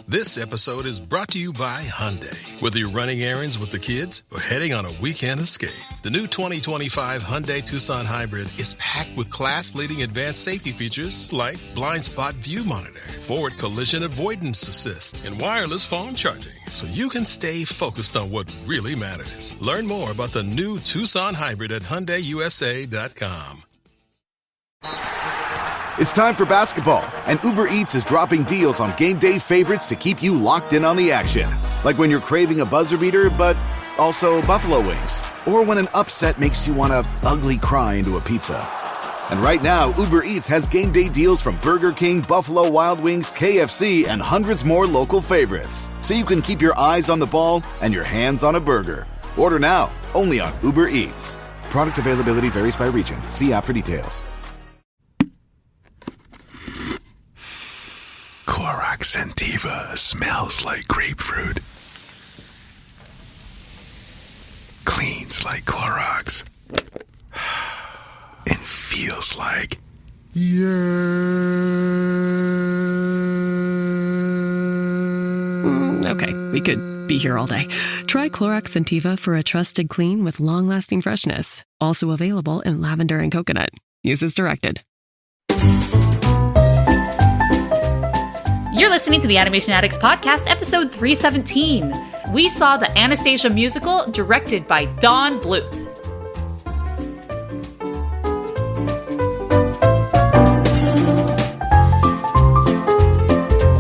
This episode is brought to you by Hyundai. Whether you're running errands with the kids or heading on a weekend escape, the new 2025 Hyundai Tucson Hybrid is packed with class-leading advanced safety features like blind spot view monitor, forward collision avoidance assist, and wireless phone charging, so you can stay focused on what really matters. Learn more about the new Tucson Hybrid at HyundaiUSA.com. It's time for basketball, and Uber Eats is dropping deals on game day favorites to keep you locked in on the action. Like when you're craving a buzzer beater, but also buffalo wings. Or when an upset makes you want to ugly cry into a pizza. And right now, Uber Eats has game day deals from Burger King, Buffalo Wild Wings, KFC, and hundreds more local favorites. So you can keep your eyes on the ball and your hands on a burger. Order now, only on Uber Eats. Product availability varies by region. See app for details. Clorox Sentiva smells like grapefruit. Cleans like Clorox. And feels like... Okay, we could be here all day. Try Clorox Sentiva for a trusted clean with long-lasting freshness. Also available in lavender and coconut. Use as directed. You're listening to the Animation Addicts podcast, episode 317. We saw the Anastasia musical, directed by Don Bluth.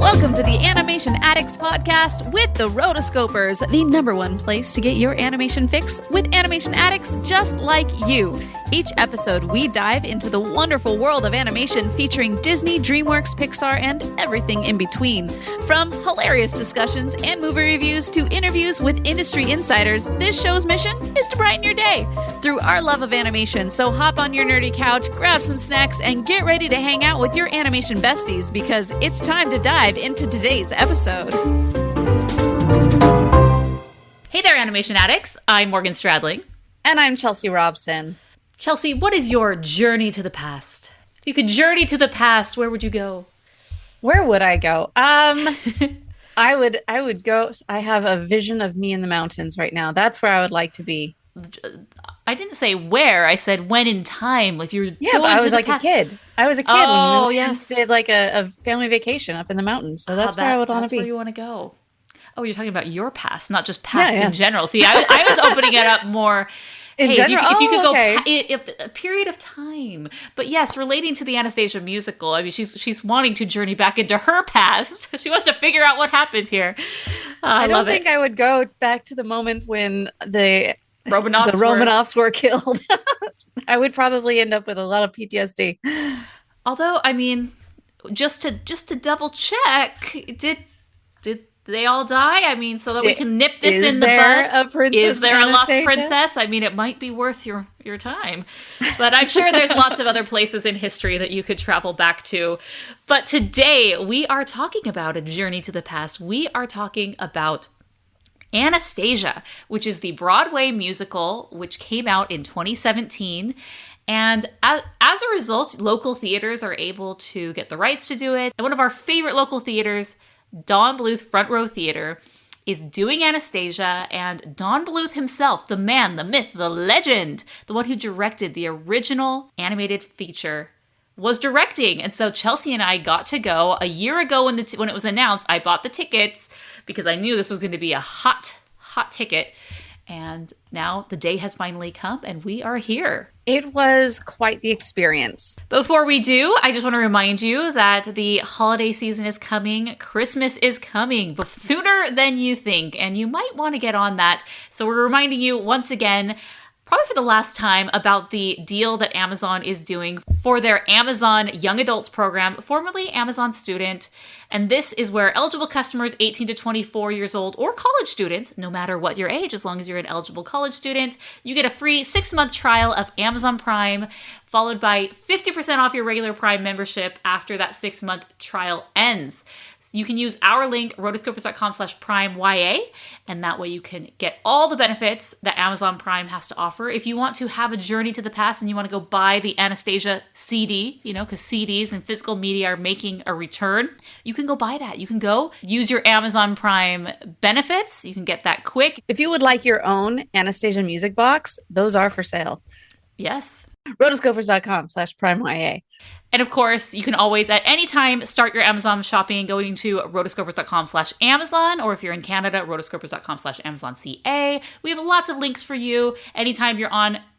Welcome to the Animation Addicts podcast with the Rotoscopers, the #1 place to get your animation fix with animation addicts just like you. Each episode, we dive into the wonderful world of animation featuring Disney, DreamWorks, Pixar, and everything in between. From hilarious discussions and movie reviews to interviews with industry insiders, this show's mission is to brighten your day through our love of animation. So hop on your nerdy couch, grab some snacks, and get ready to hang out with your animation besties because it's time to dive into today's episode. Hey there, Animation Addicts. I'm Morgan Stradling. And I'm Chelsea Robson. Chelsea, what is your journey to the past? If you could journey to the past, where would you go? Where would I go? I would go. I have a vision of me in the mountains right now. That's where I would like to be. I didn't say where. I said when in time. If you're but I was like a kid. I was a kid when we yes. did like a family vacation up in the mountains. So that's where I would want to be. That's where you want to go. Oh, you're talking about your past, not just past in general. See, I was opening it up more. In general? If you could go okay. a period of time. But yes, relating to the Anastasia musical, I mean, she's wanting to journey back into her past. She wants to figure out what happened here. I don't think I would go back to the moment when the Romanovs were killed. I would probably end up with a lot of PTSD. Although, I mean, just to double check, did they all die? I mean, so that we can nip this in the bud. Is there a lost princess? I mean, it might be worth your time. But I'm sure there's lots of other places in history that you could travel back to. But today, we are talking about a journey to the past. We are talking about Anastasia, which is the Broadway musical, which came out in 2017. And as a result, local theaters are able to get the rights to do it. And one of our favorite local theaters, Don Bluth Front Row Theater, is doing Anastasia, and Don Bluth himself, the man, the myth, the legend, the one who directed the original animated feature, was directing. And so Chelsea and I got to go a year ago when it was announced. I bought the tickets because I knew this was going to be a hot ticket. And now the day has finally come, and we are here. It was quite the experience. Before we do, I just want to remind you that the holiday season is coming. Christmas is coming sooner than you think, and you might want to get on that. So we're reminding you once again, probably for the last time, about the deal that Amazon is doing for their Amazon Young Adults program, formerly Amazon Student. And this is where eligible customers 18 to 24 years old or college students, no matter what your age, as long as you're an eligible college student, you get a free 6-month trial of Amazon Prime, followed by 50% off your regular Prime membership after that 6-month trial ends. You can use our link, rotoscopers.com/PrimeYA, and that way you can get all the benefits that Amazon Prime has to offer. If you want to have a journey to the past and you want to go buy the Anastasia CD, because CDs and physical media are making a return, you can go buy that. You can go use your Amazon Prime benefits. You can get that quick. If you would like your own Anastasia music box, those are for sale. Yes. Rotoscopers.com/PrimeYA. And of course, you can always at any time start your Amazon shopping going to rotoscopers.com/Amazon, or if you're in Canada, rotoscopers.com/AmazonCA. We have lots of links for you. Anytime you're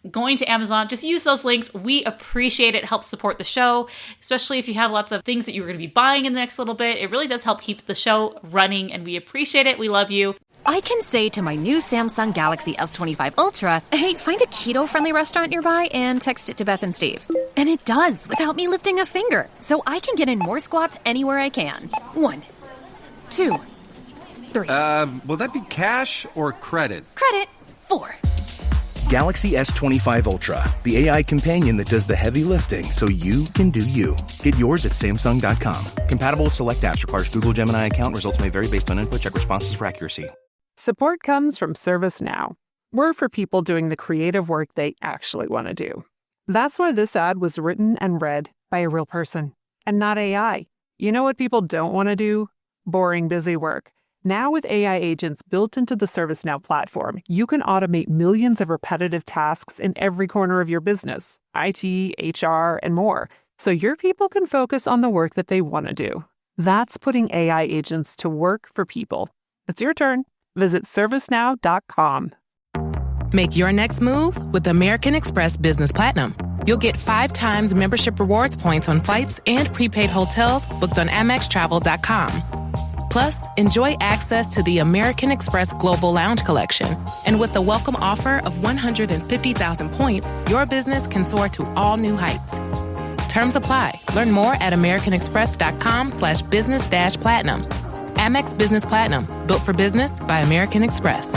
going to Amazon, just use those links. We appreciate it. It helps support the show, especially if you have lots of things that you're going to be buying in the next little bit. It really does help keep the show running, and we appreciate it. We love you. I can say to my new Samsung Galaxy S25 Ultra, hey, find a keto-friendly restaurant nearby and text it to Beth and Steve. And it does, without me lifting a finger. So I can get in more squats anywhere I can. 1, 2, 3. Will that be cash or credit? Credit. 4. Galaxy S25 Ultra, the AI companion that does the heavy lifting so you can do you. Get yours at Samsung.com. Compatible with select apps. Requires Google Gemini account. Results may vary based on input. Check responses for accuracy. Support comes from ServiceNow. We're for people doing the creative work they actually want to do. That's why this ad was written and read by a real person and not AI. You know what people don't want to do? Boring, busy work. Now with AI agents built into the ServiceNow platform, you can automate millions of repetitive tasks in every corner of your business, IT, HR, and more, so your people can focus on the work that they want to do. That's putting AI agents to work for people. It's your turn. Visit ServiceNow.com. Make your next move with American Express Business Platinum. You'll get 5 times membership rewards points on flights and prepaid hotels booked on AmexTravel.com. Plus, enjoy access to the American Express Global Lounge Collection. And with the welcome offer of 150,000 points, your business can soar to all new heights. Terms apply. Learn more at americanexpress.com/business-platinum. Amex Business Platinum, built for business by American Express.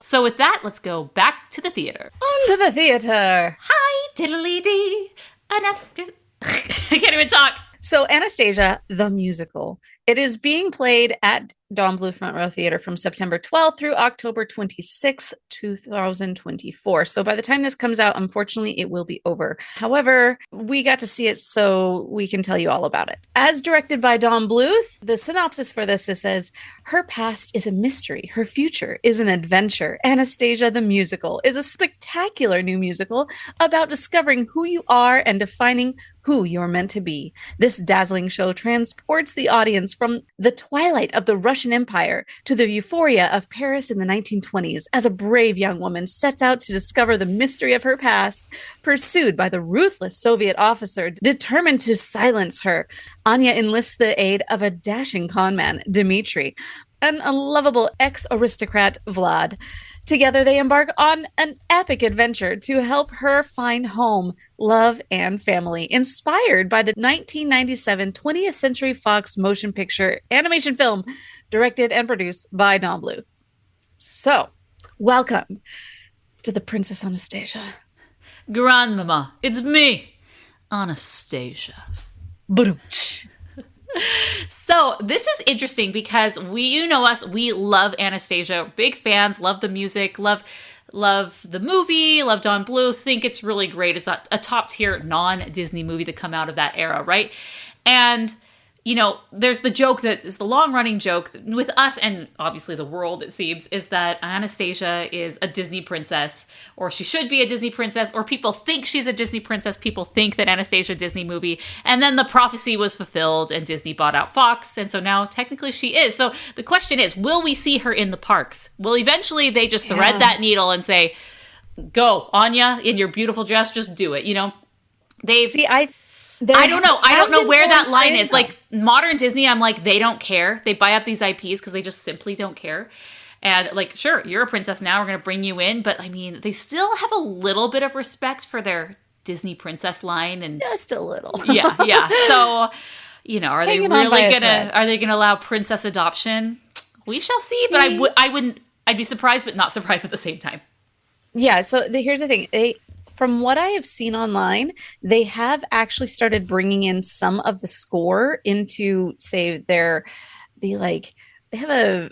So with that, let's go back to the theater. On to the theater. Hi, diddly-dee. Anastasia. I can't even talk. So Anastasia, the musical. It is being played at Don Bluth Front Row Theater from September 12th through October 26th, 2024. So by the time this comes out, unfortunately, it will be over. However, we got to see it, so we can tell you all about it. As directed by Don Bluth, the synopsis for this says, her past is a mystery. Her future is an adventure. Anastasia, the musical, is a spectacular new musical about discovering who you are and defining who you're meant to be. This dazzling show transports the audience from the twilight of the Russian Empire to the euphoria of Paris in the 1920s as a brave young woman sets out to discover the mystery of her past, pursued by the ruthless Soviet officer determined to silence her. Anya enlists the aid of a dashing conman, Dmitri, and a lovable ex-aristocrat, Vlad. Together, they embark on an epic adventure to help her find home, love, and family, inspired by the 1997 20th Century Fox motion picture animation film, directed and produced by Don Bluth. So, welcome to the Princess Anastasia. Grandmama, it's me, Anastasia. Ba-dum-tsh. So this is interesting because you know us, we love Anastasia, big fans, love the music, love the movie, love Don Bluth, think it's really great. It's a top tier non-Disney movie to come out of that era, right? And there's the joke that is the long-running joke with us and obviously the world, it seems, is that Anastasia is a Disney princess, or she should be a Disney princess, or people think she's a Disney princess. People think that Anastasia a Disney movie, and then the prophecy was fulfilled and Disney bought out Fox, and so now technically she is. So the question is, will we see her in the parks? Will eventually they just thread that needle and say, go, Anya, in your beautiful dress, just do it, I don't know. I don't know where that line is. Like modern Disney, I'm like, they don't care. They buy up these IPs because they just simply don't care. And like, sure, you're a princess now. We're going to bring you in. But I mean, they still have a little bit of respect for their Disney princess line. And just a little. Yeah. So, are they going to allow princess adoption? We shall see. But I'd be surprised, but not surprised at the same time. Yeah. So here's the thing. from what I have seen online, they have actually started bringing in some of the score into, say, they have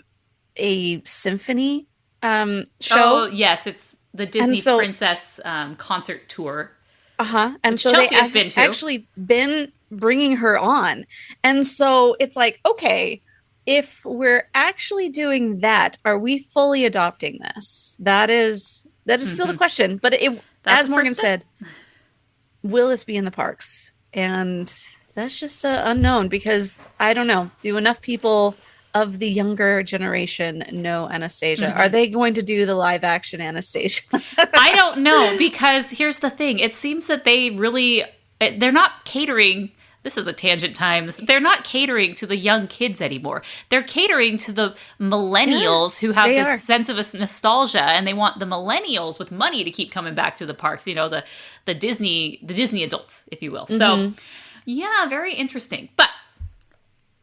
a symphony show. Oh, yes, it's the Disney Princess concert tour. And so Chelsea has been to. Actually been bringing her on. And so it's like, okay, if we're actually doing that, are we fully adopting this? That is still the question. But as Morgan said, will this be in the parks? And that's just unknown, because I don't know. Do enough people of the younger generation know Anastasia? Are they going to do the live action Anastasia? I don't know, because here's the thing. It seems that they're not catering. This is a tangent time. They're not catering to the young kids anymore. They're catering to the millennials who have this sense of nostalgia, and they want the millennials with money to keep coming back to the parks. The Disney adults, if you will. So, yeah, very interesting. But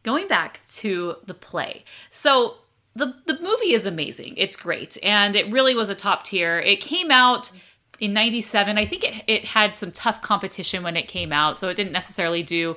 going back to the play, so the movie is amazing. It's great, and it really was a top tier. It came out in 97. I think it had some tough competition when it came out, so it didn't necessarily do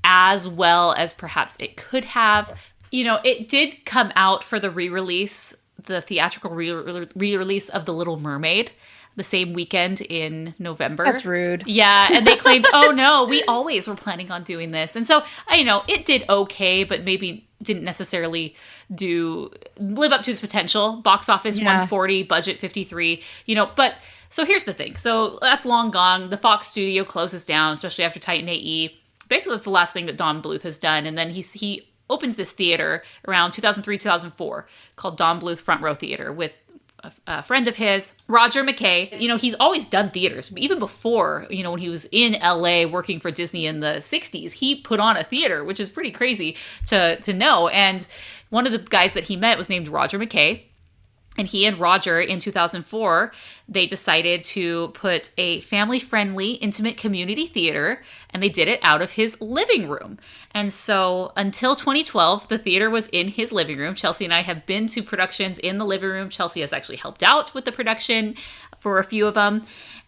as well as perhaps it could have. It did come out for the re-release, the theatrical re-release of The Little Mermaid, the same weekend in November. That's rude. Yeah, and they claimed, oh no, we always were planning on doing this. And so, it did okay, but maybe didn't necessarily live up to its potential. Box office 140, budget 53, but so here's the thing. So that's long gone. The Fox studio closes down, especially after Titan AE. Basically, that's the last thing that Don Bluth has done. And then he opens this theater around 2003, 2004 called Don Bluth Front Row Theater with a friend of his, Roger McKay. He's always done theaters. Even before, when he was in LA working for Disney in the 60s, he put on a theater, which is pretty crazy to know. And one of the guys that he met was named Roger McKay. And he and Roger, in 2004, they decided to put a family-friendly, intimate community theater, and they did it out of his living room. And so until 2012, the theater was in his living room. Chelsea and I have been to productions in the living room. Chelsea has actually helped out with the production for a few of them.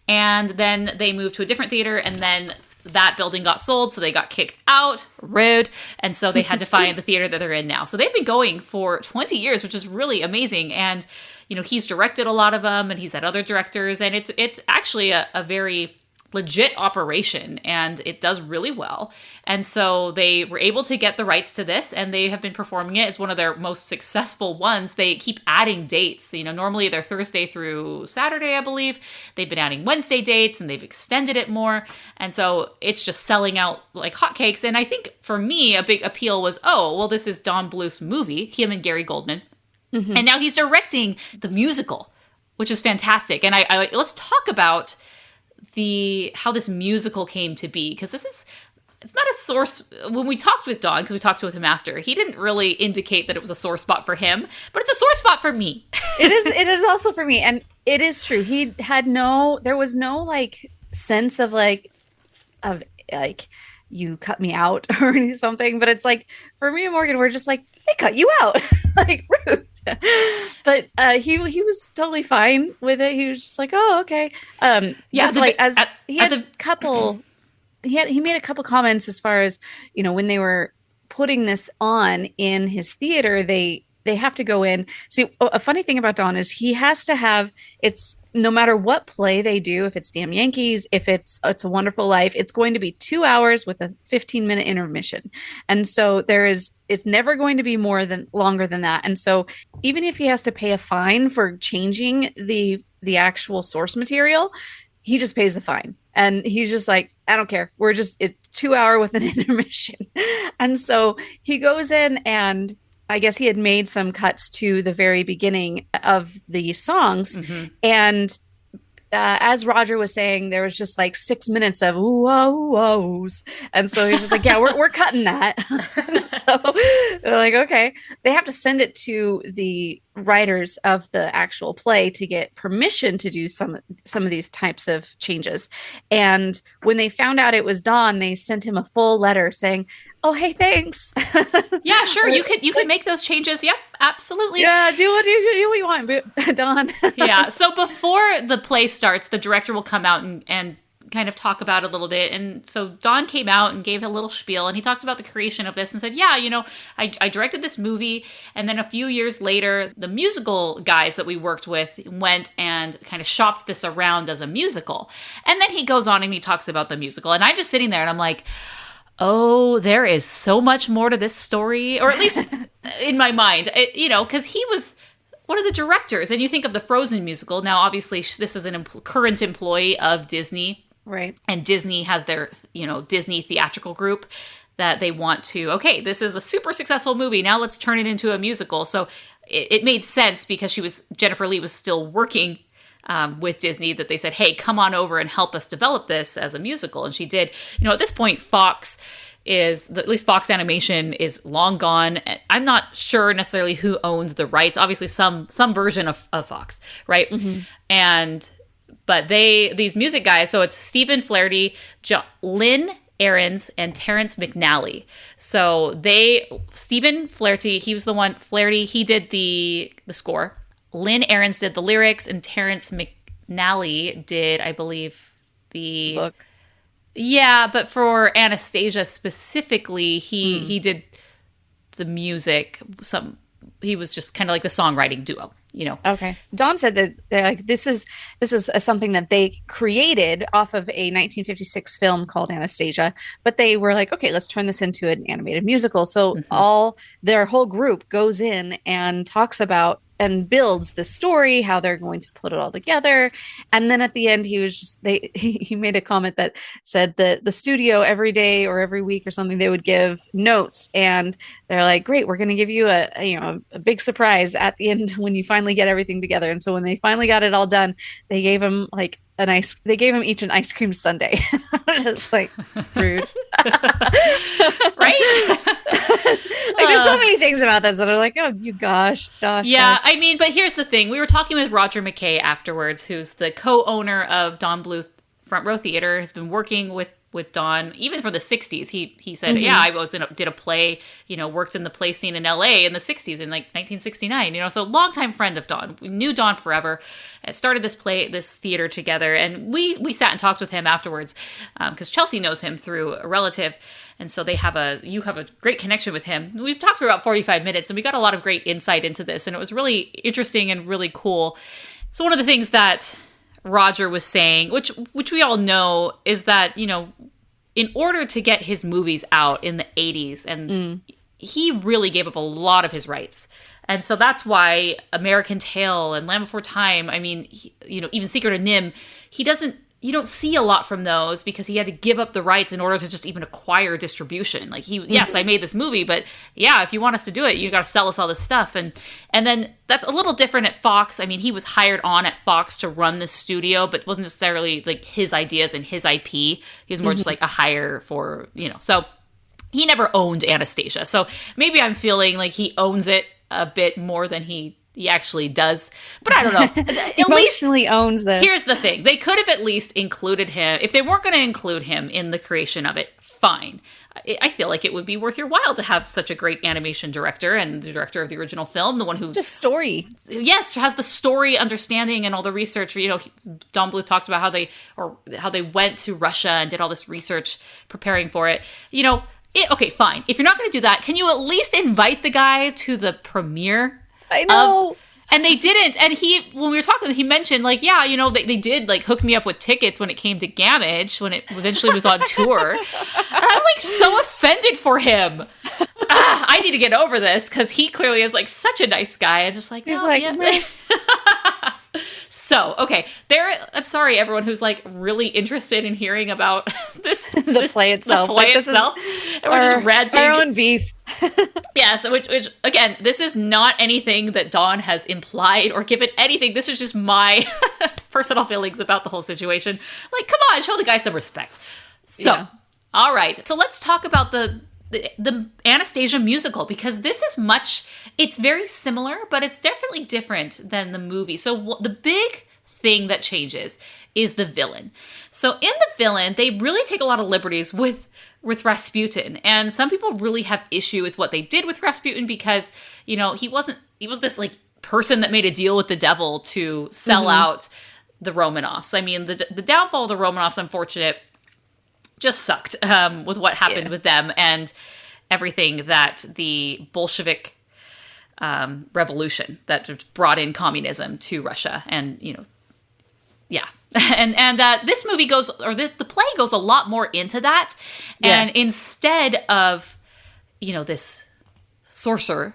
And then they moved to a different theater, and then that building got sold, so they got kicked out. Rude. And so they had to find the theater that they're in now. So they've been going for 20 years, which is really amazing. And, he's directed a lot of them, and he's had other directors, and it's actually a very legit operation, and it does really well. And so they were able to get the rights to this, and they have been performing it. It's one of their most successful ones. They keep adding dates. Normally they're Thursday through Saturday, I believe. They've been adding Wednesday dates, and they've extended it more. And so it's just selling out like hotcakes. And I think for me, a big appeal was, this is Don Bluth's movie, him and Gary Goldman. And now he's directing the musical, which is fantastic. And I let's talk about how this musical came to be, because it's not a source. When we talked with Don, because we talked with him after, he didn't really indicate that it was a sore spot for him, but it's a sore spot for me. It is also for me. And it is true. There was no sense of you cut me out or something, but it's like, for me and Morgan, we're just like, they cut you out. Rude. But he was totally fine with it. He was just like, oh, okay. He made a couple comments as far as, when they were putting this on in his theater, they have to go in. See, a funny thing about Don is he has to have, it's no matter what play they do, if it's Damn Yankees, if it's a Wonderful Life, it's going to be 2 hours with a 15-minute intermission. And so it's never going to be longer than that. And so even if he has to pay a fine for changing the actual source material, he just pays the fine. And he's just like, I don't care. It's 2 hour with an intermission. And so he goes in, and I guess he had made some cuts to the very beginning of the songs. Mm-hmm. And as Roger was saying, there was just 6 minutes of whoa-wows. And so he's just like, yeah, we're cutting that. So they're like, okay. They have to send it to the writers of the actual play to get permission to do some of these types of changes. And when they found out it was Don, they sent him a full letter saying, oh, hey, thanks. Yeah, sure. You could make those changes. Yep, absolutely. Yeah, do what you want, Don. Yeah. So before the play starts, the director will come out and kind of talk about it a little bit. And so Don came out and gave a little spiel, and he talked about the creation of this and said, yeah, I directed this movie, and then a few years later, the musical guys that we worked with went and kind of shopped this around as a musical. And then he goes on and he talks about the musical, and I'm just sitting there and I'm like, oh, there is so much more to this story, or at least in my mind, because he was one of the directors. And you think of the Frozen musical. Now, obviously, this is a current employee of Disney. Right. And Disney has their, Disney theatrical group that they want to, okay, this is a super successful movie. Now let's turn it into a musical. So it made sense because Jennifer Lee was still working with Disney, that they said, hey, come on over and help us develop this as a musical. And she did. At this point, at least Fox Animation is long gone. I'm not sure necessarily who owns the rights. Obviously, some version of Fox, right? Mm-hmm. But these music guys, so it's Stephen Flaherty, Lynn Ahrens, and Terrence McNally. So Stephen Flaherty, Flaherty, he did the score. Lynn Ahrens did the lyrics, and Terrence McNally did, I believe, the book. Yeah, but for Anastasia specifically, he did the music. He was just kind of like the songwriting duo. Okay. Don said that this is something that they created off of a 1956 film called Anastasia, but they were like, okay, let's turn this into an animated musical. So their whole group goes in and talks about and builds the story, how they're going to put it all together. And then at the end, he made a comment that said that the studio every day or every week or something, they would give notes, and they're like, great, we're going to give you a big surprise at the end when you finally get everything together. And so when they finally got it all done, they gave him they gave him each an ice cream sundae. I was just like, rude. Right? There's so many things about this that are like, oh, you gosh. Yeah, guys. I mean, but here's the thing. We were talking with Roger McKay afterwards, who's the co-owner of Don Bluth Front Row Theater, has been working with Don even from the 60s. He said, yeah, I did a play, worked in the play scene in LA in the 60s in like 1969, so longtime friend of Don. We knew Don forever, and started this theater together. And we sat and talked with him afterwards because Chelsea knows him through a relative. And so you have a great connection with him. We've talked for about 45 minutes, and we got a lot of great insight into this, and it was really interesting and really cool. So one of the things that Roger was saying, which we all know, is that, in order to get his movies out in the 80s, and he really gave up a lot of his rights. And so that's why American Tail and Land Before Time, I mean, even Secret of NIMH, you don't see a lot from those because he had to give up the rights in order to just even acquire distribution. Like yes, I made this movie, but yeah, if you want us to do it, you got to sell us all this stuff. And then that's a little different at Fox. I mean, he was hired on at Fox to run the studio, but wasn't necessarily like his ideas and his IP. He was more just like a hire for, so he never owned Anastasia. So maybe I'm feeling like he owns it a bit more than he actually does, but I don't know. At Emotionally owns this. Here's the thing: they could have at least included him. If they weren't going to include him in the creation of it, fine. I feel like it would be worth your while to have such a great animation director and the director of the original film, the one who just story, yes, has the story understanding and all the research. Don Bluth talked about how they went to Russia and did all this research preparing for it. Okay, fine. If you're not going to do that, can you at least invite the guy to the premiere? I know. And they didn't. And when we were talking, he mentioned they did hook me up with tickets when it came to Gamage, when it eventually was on tour. And I was so offended for him. I need to get over this because he clearly is such a nice guy. And just So, okay, I'm sorry, everyone who's really interested in hearing about the play itself. The play itself. And we're just ranting. Our own beef. Yeah, so which again, this is not anything that Don has implied or given anything. This is just my personal feelings about the whole situation. Come on, show the guy some respect. So, All right. So let's talk about the Anastasia musical, because this is it's very similar, but it's definitely different than the movie. So the big thing that changes is the villain. So in the villain, they really take a lot of liberties with with Rasputin. And some people really have issue with what they did with Rasputin because, he was this like person that made a deal with the devil to sell out the Romanovs. I mean, the downfall of the Romanovs, unfortunate, just sucked with what happened with them and everything that the Bolshevik revolution that just brought in communism to Russia. And, and this movie goes, or the play goes a lot more into that. And instead of, this sorcerer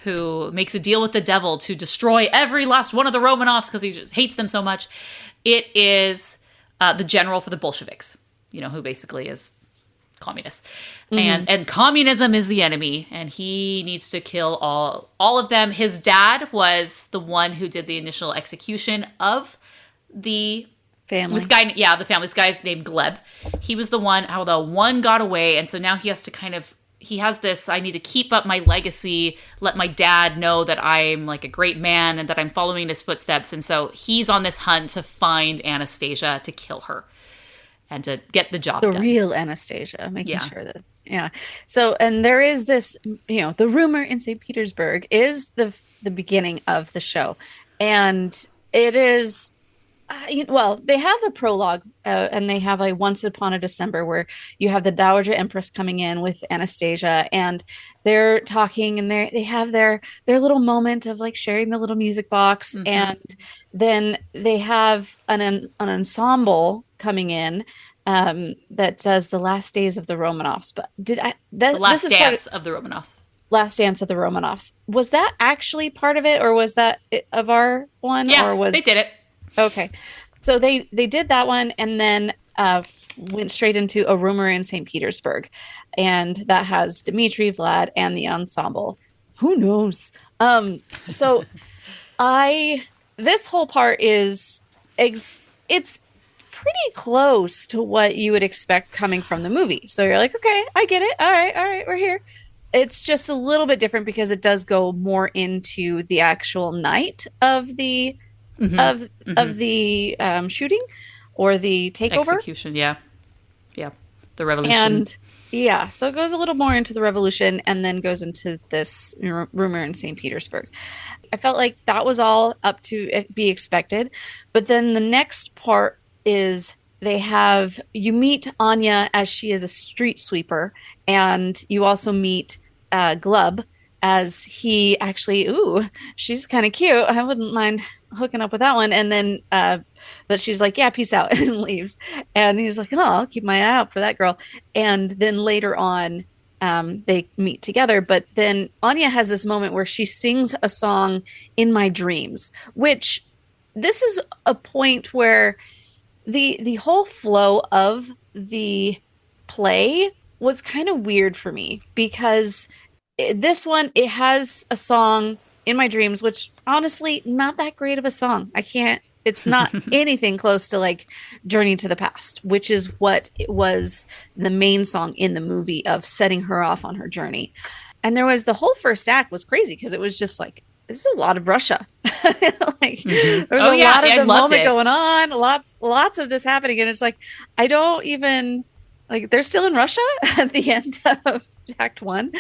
who makes a deal with the devil to destroy every last one of the Romanovs because he just hates them so much, it is the general for the Bolsheviks, who basically is communist. And communism is the enemy, and he needs to kill all of them. His dad was the one who did the initial execution of the family. The family. This guy's named Gleb. He was the one, although one got away, and so now he has to he has this, I need to keep up my legacy, let my dad know that I'm like a great man and that I'm following in his footsteps. And so he's on this hunt to find Anastasia, to kill her and to get the job done. The real Anastasia, making sure that, So, and there is this, the rumor in St. Petersburg is the beginning of the show. And it is, they have the prologue and they have a Once Upon a December where you have the Dowager Empress coming in with Anastasia and they're talking and they have their little moment of like sharing the little music box. And then they have an ensemble coming in that says the last days of the Romanovs. But the last dance of the Romanovs. Last Dance of the Romanovs. Was that actually part of it, or was that of our one? Yeah, or they did it. Okay. So they did that one and then went straight into A Rumor in St. Petersburg. And that has Dmitri, Vlad, and the ensemble. Who knows? So this whole part is, it's pretty close to what you would expect coming from the movie. So you're like, okay, I get it. All right, we're here. It's just a little bit different because it does go more into the actual night of the of the shooting or the takeover execution. The revolution. And so it goes a little more into the revolution and then goes into this rumor in St. Petersburg. I felt like that was all up to be expected, but then the next part is you meet Anya as she is a street sweeper, and you also meet Glub as he actually, she's kind of cute. I wouldn't mind hooking up with that one. And then, but she's like, yeah, peace out, and leaves. And he's like, oh, I'll keep my eye out for that girl. And then later on, they meet together. But then Anya has this moment where she sings a song in my dreams, which this is a point where the whole flow of the play was kind of weird for me, because this one, it has a song in my dreams, which honestly, not that great of a song. It's not anything close to like Journey to the Past, which is what it was the main song in the movie of setting her off on her journey. And there was the whole first act was crazy because it was just like, this is a lot of Russia. There was a lot of the moment going on, lots of this happening. And it's like, I don't even, like, they're still in Russia at the end of Act 1.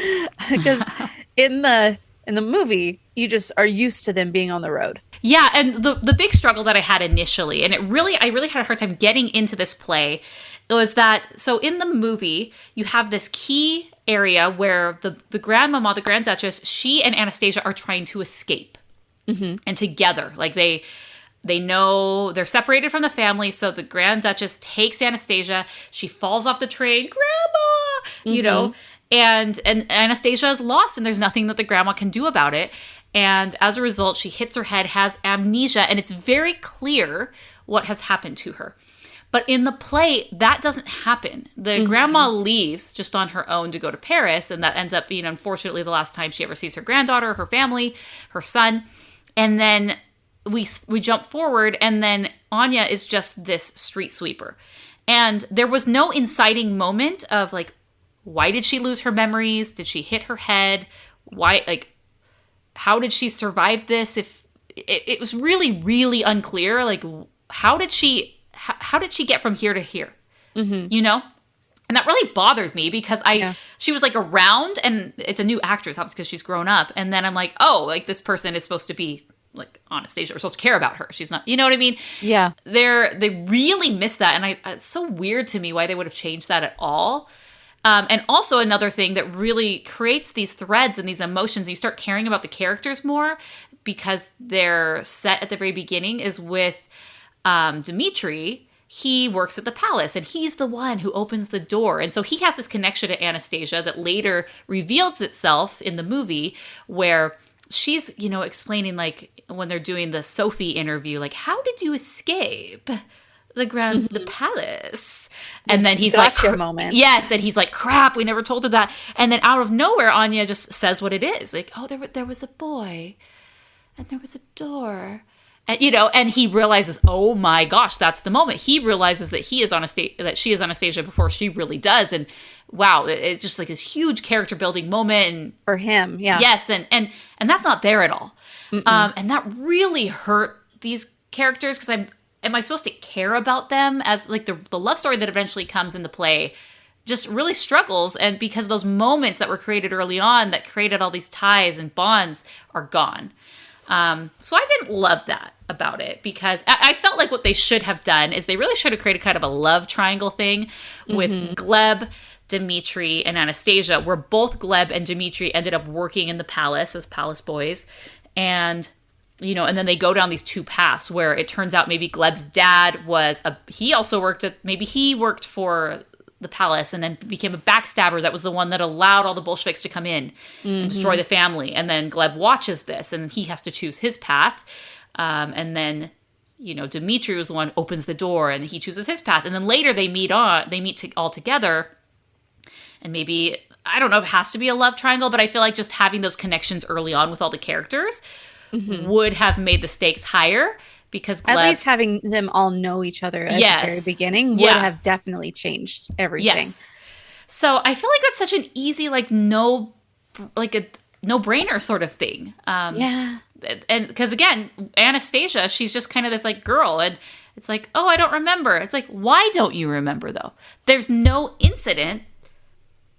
Because in the movie, you just are used to them being on the road. Yeah, and the big struggle that I had initially, and I really had a hard time getting into this play, was that, so in the movie, you have this key area where the grandmama, the Grand Duchess, she and Anastasia are trying to escape. And together, like they know they're separated from the family, so the Grand Duchess takes Anastasia, she falls off the train, Grandma, you know, and Anastasia is lost, and there's nothing that the grandma can do about it. And as a result, she hits her head, has amnesia, and it's very clear what has happened to her. But in the play, that doesn't happen. The grandma leaves just on her own to go to Paris, and that ends up being, unfortunately, the last time she ever sees her granddaughter, her family, her son. And then we jump forward, and then Anya is just this street sweeper. And there was no inciting moment of, like, why did she lose her memories? Did she hit her head? Why, like, how did she survive this? If it was really, really unclear, like, how did she get from here to here? You know? And that really bothered me because she was like around, and it's a new actress, obviously, because she's grown up. And then I'm like, oh, like this person is supposed to be like Anastasia. We're supposed to care about her. She's not, you know what I mean? Yeah. They really missed that. And it's so weird to me why they would have changed that at all. And also another thing that really creates these threads and these emotions, and you start caring about the characters more because they're set at the very beginning, is with Dimitri. He works at the palace, and he's the one who opens the door. And so he has this connection to Anastasia that later reveals itself in the movie, where she's, you know, explaining, like, when they're doing the Sophie interview, like, how did you escape the palace? And then he's like, moment. Yes, and he's like, crap, we never told her that. And then out of nowhere, Anya just says what it is. Like, oh, there was a boy, and there was a door. And, you know, and he realizes, oh my gosh, that's the moment. He realizes that she is Anastasia before she really does. And wow, it's just like this huge character building moment. And for him, yeah. Yes, and that's not there at all. And that really hurt these characters, because am I supposed to care about them? As like the love story that eventually comes into play just really struggles, and because those moments that were created early on that created all these ties and bonds are gone. So I didn't love that about it, because I felt like what they should have done is they really should have created kind of a love triangle thing with Gleb, Dimitri, and Anastasia, where both Gleb and Dimitri ended up working in the palace as palace boys. And, you know, and then they go down these two paths where it turns out maybe Gleb's dad he worked for the palace and then became a backstabber that was the one that allowed all the Bolsheviks to come in and destroy the family. And then Gleb watches this, and he has to choose his path. And then, you know, Dimitri was the one who opens the door, and he chooses his path. And then later they meet all together. And maybe, I don't know if it has to be a love triangle, but I feel like just having those connections early on with all the characters would have made the stakes higher. Because Gleb, at least having them all know each other at the very beginning would have definitely changed everything. Yes. So I feel like that's such an easy, a no-brainer sort of thing. And because again, Anastasia, she's just kind of this like girl, and it's like, oh, I don't remember. It's like, why don't you remember though? There's no incident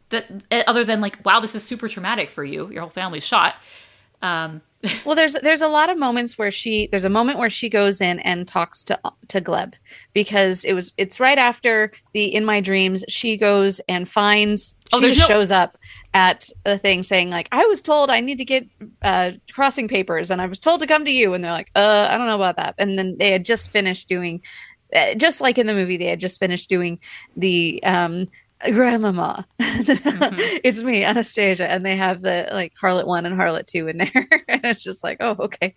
that other than like, wow, this is super traumatic for you. Your whole family's shot. Well, there's a lot of moments where there's a moment where she goes in and talks to Gleb, because it's right after the In My Dreams. She goes and shows up at a thing saying like, I was told I need to get crossing papers, and I was told to come to you, and they're like, I don't know about that. And then they had just finished doing, just like in the movie, they had just finished doing the Grandmama, it's me, Anastasia, and they have the like Harlot 1 and Harlot 2 in there. And it's just like, oh, okay.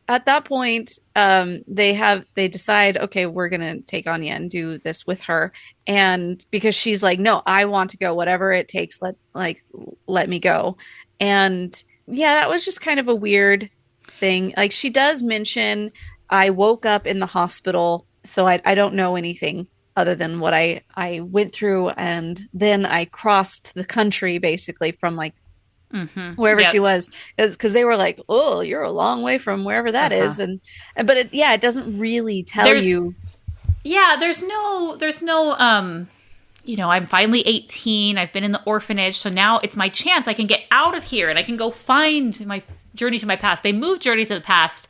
At that point, they decide, okay, we're gonna take Anya and do this with her, and because she's like, no, I want to go, whatever it takes, let me go. And yeah, that was just kind of a weird thing. Like, she does mention, I woke up in the hospital, so I don't know anything other than what I went through, and then I crossed the country basically from like wherever she was, because they were like, oh, you're a long way from wherever that is, but it doesn't really tell you. Yeah, there's no you know, I'm finally 18. I've been in the orphanage, so now it's my chance. I can get out of here and I can go find my journey to my past. They moved Journey to the Past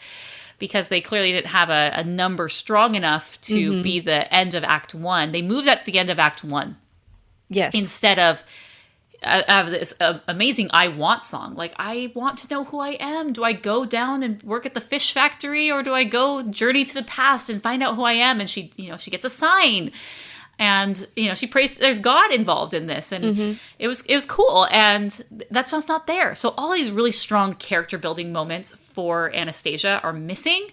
because they clearly didn't have a number strong enough to be the end of Act 1. They moved that to the end of Act 1. Yes. Instead of this amazing I Want song. Like, I want to know who I am. Do I go down and work at the fish factory, or do I go journey to the past and find out who I am? And she gets a sign. And, you know, she prays, there's God involved in this. And it was cool. And that's just not there. So all these really strong character building moments for Anastasia are missing.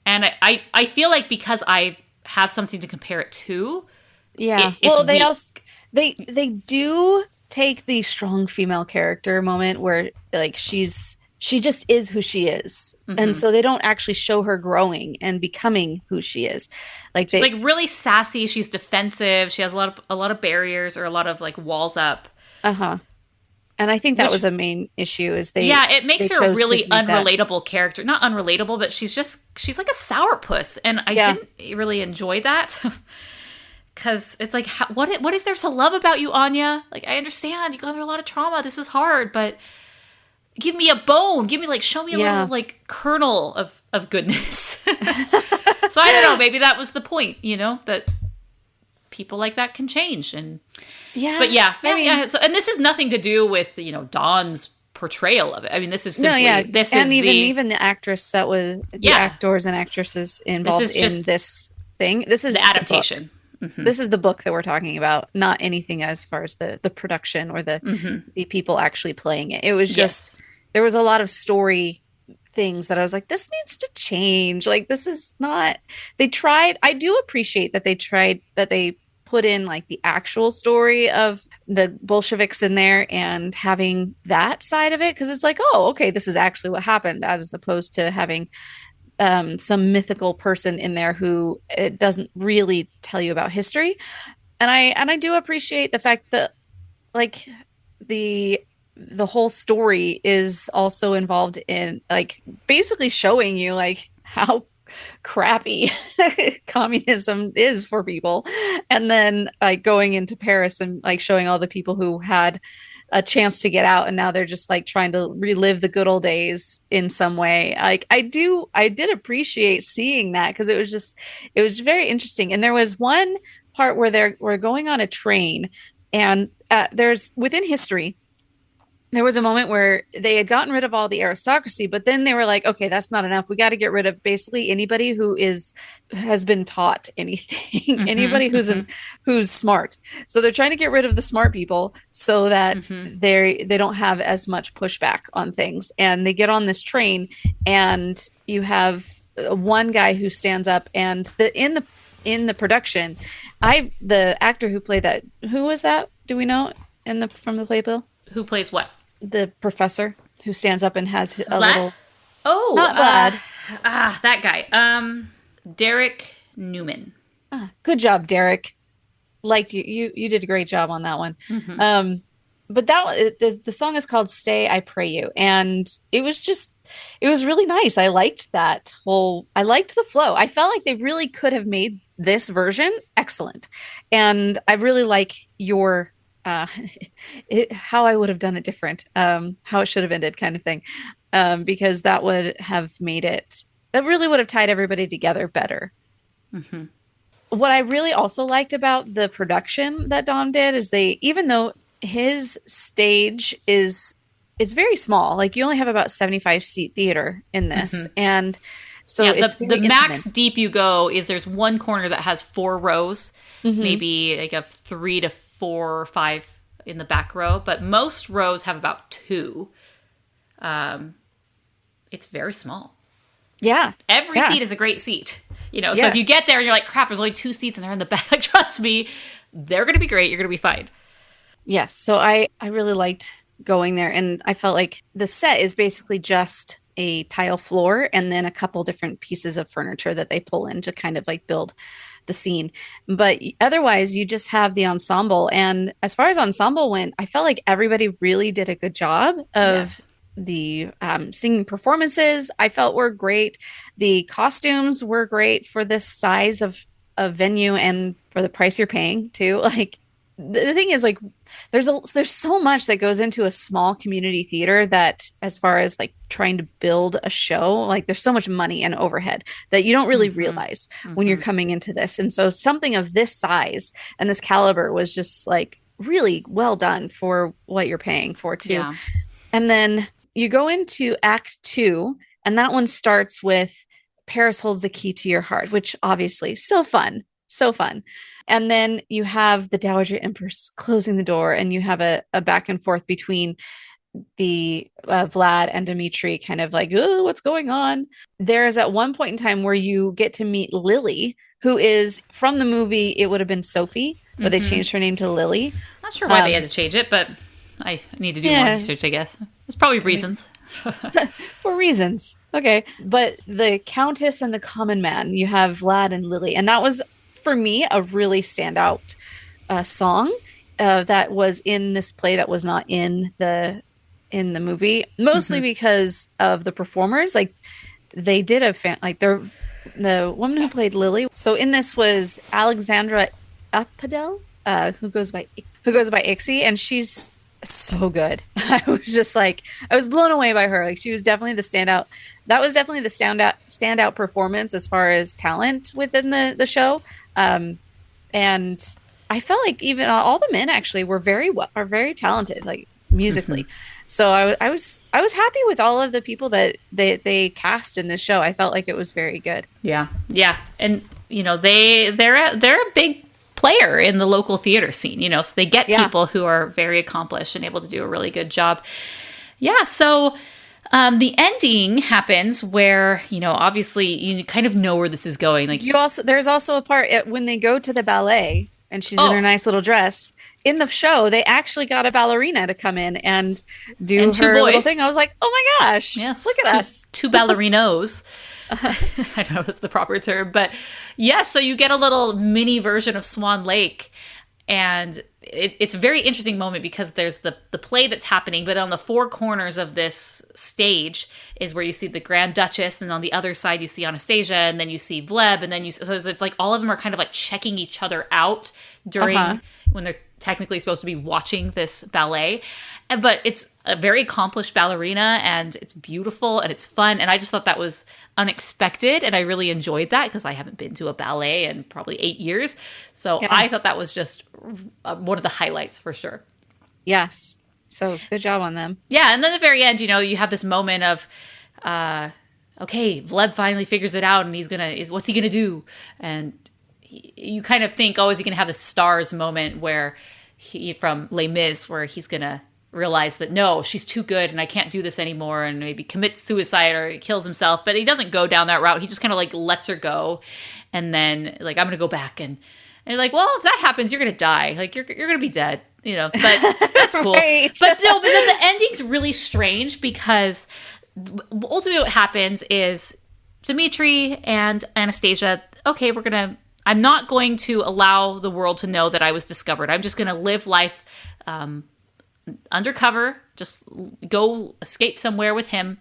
And I feel like because I have something to compare it to. Yeah. They do take the strong female character moment where like she just is who she is. And so they don't actually show her growing and becoming who she is. Like, she's like really sassy. She's defensive. She has a lot of barriers, or a lot of like walls up. And I think that was a main issue is it makes her a really unrelatable character. Not unrelatable, but she's like a sourpuss. And I didn't really enjoy that. Because it's like, what is there to love about you, Anya? Like, I understand you've gone through a lot of trauma. This is hard, but give me a bone. Give me, like, show me a little, like, kernel of goodness. So I don't know. Maybe that was the point, you know, that people like that can change. And but So, and this has nothing to do with, you know, Don's portrayal of it. I mean, this is simply even the actress that was the actors and actresses involved in this thing. This is the adaptation. Mm-hmm. This is the book that we're talking about, not anything as far as the production or the people actually playing it. It was just there was a lot of story things that I was like, this needs to change. Like, this is not. They tried. I do appreciate that they put in like the actual story of the Bolsheviks in there and having that side of it, because it's like, oh, okay, this is actually what happened, as opposed to having some mythical person in there who it doesn't really tell you about history. And I do appreciate the fact that like the whole story is also involved in like basically showing you like how crappy communism is for people, and then like going into Paris and like showing all the people who had a chance to get out and now they're just like trying to relive the good old days in some way. Like I did appreciate seeing that, because it was very interesting. And there was one part where we're going on a train, and there's within history there was a moment where they had gotten rid of all the aristocracy, but then they were like, okay, that's not enough. We got to get rid of basically anybody who has been taught anything, anybody who's smart. So they're trying to get rid of the smart people so that they don't have as much pushback on things. And they get on this train, and you have one guy who stands up, and in the production, the actor who played that, who was that? Do we know from the playbill? Who plays what? The professor who stands up and has a Vlad? little. Oh, not Vlad. That guy. Derek Newman. Good job, Derek. Liked you. You did a great job on that one. Mm-hmm. But the song is called "Stay, I Pray You," and it was really nice. I liked I liked the flow. I felt like they really could have made this version excellent, and I really like your. How I would have done it different, how it should have ended, kind of thing, because that would have that really would have tied everybody together better. Mm-hmm. What I really also liked about the production that Don did is even though his stage is very small, like you only have about 75-seat theater in this, and so it's the max deep you go is there's one corner that has 4 rows, maybe like a 3 to 4 or 5 in the back row, but most rows have about 2. It's very small. Yeah. Every seat is a great seat. You know, so if you get there and you're like, crap, there's only 2 seats and they're in the back, trust me, they're going to be great. You're going to be fine. Yes. So I really liked going there, and I felt like the set is basically just a tile floor and then a couple different pieces of furniture that they pull in to kind of like build the scene. But otherwise you just have the ensemble, and as far as ensemble went, I felt like everybody really did a good job of the singing performances. I felt were great. The costumes were great for this size of venue and for the price you're paying too. Like the thing is, like, there's so much that goes into a small community theater that, as far as like trying to build a show, like there's so much money and overhead that you don't really realize when you're coming into this. And so something of this size and this caliber was just like really well done for what you're paying for too. Yeah. And then you go into Act 2, and that one starts with Paris Holds the Key to Your Heart, which obviously so fun. And then you have the Dowager Empress closing the door, and you have a back and forth between the Vlad and Dmitri, kind of like, oh, what's going on? There's at one point in time where you get to meet Lily, who is from the movie. It would have been Sophie, but they changed her name to Lily. Not sure why they had to change it, but I need to do more research, I guess. There's probably reasons. For reasons. Okay. But the Countess and the Common Man, you have Vlad and Lily. And that was, for me, a really standout song that was in this play that was not in the movie, mostly because of the performers. Like, they did the woman who played Lily. So in this was Alexandra Appadel, who goes by Ixie, and she's so good. I was blown away by her. Like, she was definitely the standout. That was definitely the standout performance as far as talent within the show. And I felt like even all the men actually are very talented, like musically. Mm-hmm. So I was happy with all of the people that they cast in this show. I felt like it was very good. Yeah, and they're a big player in the local theater scene. So they get people who are very accomplished and able to do a really good job. Yeah, so the ending happens where obviously you kind of know where this is going. Like there's also a part when they go to the ballet and she's in her nice little dress. In the show, they actually got a ballerina to come in and do her little thing. I was like, oh my gosh, yes, look at us. Two ballerinos. I don't know if that's the proper term, but so you get a little mini version of Swan Lake. And it's a very interesting moment because there's the play that's happening, but on the four corners of this stage is where you see the Grand Duchess, and on the other side you see Anastasia, and then you see Vleb, and then so it's like all of them are kind of like checking each other out during when they're technically supposed to be watching this ballet. But it's a very accomplished ballerina, and it's beautiful, and it's fun, and I just thought that was unexpected, and I really enjoyed that because I haven't been to a ballet in probably 8 years. So I thought that was just one of the highlights for sure. Yes. So good job on them. Yeah, and then at the very end, you have this moment of, okay, Vleb finally figures it out, and what's he gonna do? And you kind of think, is he gonna have the stars moment where from Les Mis, where he's gonna realize that no, she's too good and I can't do this anymore, and maybe commits suicide or kills himself. But he doesn't go down that route. He just kind of like lets her go, and then like, I'm gonna go back and like, well, if that happens, you're gonna die. Like you're gonna be dead, but that's cool. Right. But then the ending's really strange because ultimately what happens is Dimitri and Anastasia, okay, I'm not going to allow the world to know that I was discovered. I'm just gonna live life undercover, just go escape somewhere with him.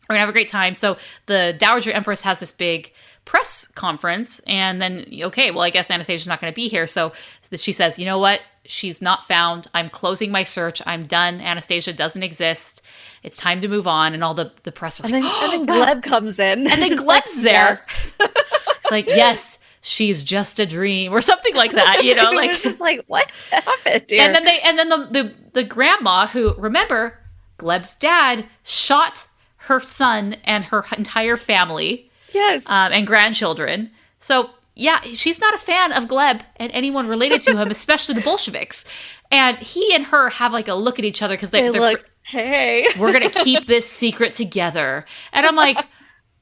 We're gonna have a great time. So the Dowager Empress has this big press conference, and then I guess Anastasia's not going to be here. So she says, you know what? She's not found. I'm closing my search. I'm done. Anastasia doesn't exist. It's time to move on. And all the press are and then Gleb comes in, and then Gleb's there. Yes. It's like, yes, she's just a dream or something like that, like it's just like, what happened here? And then the grandma, who, remember, Gleb's dad shot her son and her entire family. Yes. And grandchildren. So yeah, she's not a fan of Gleb and anyone related to him, especially the Bolsheviks. And he and her have like a look at each other because they're like, hey, we're going to keep this secret together. And I'm like,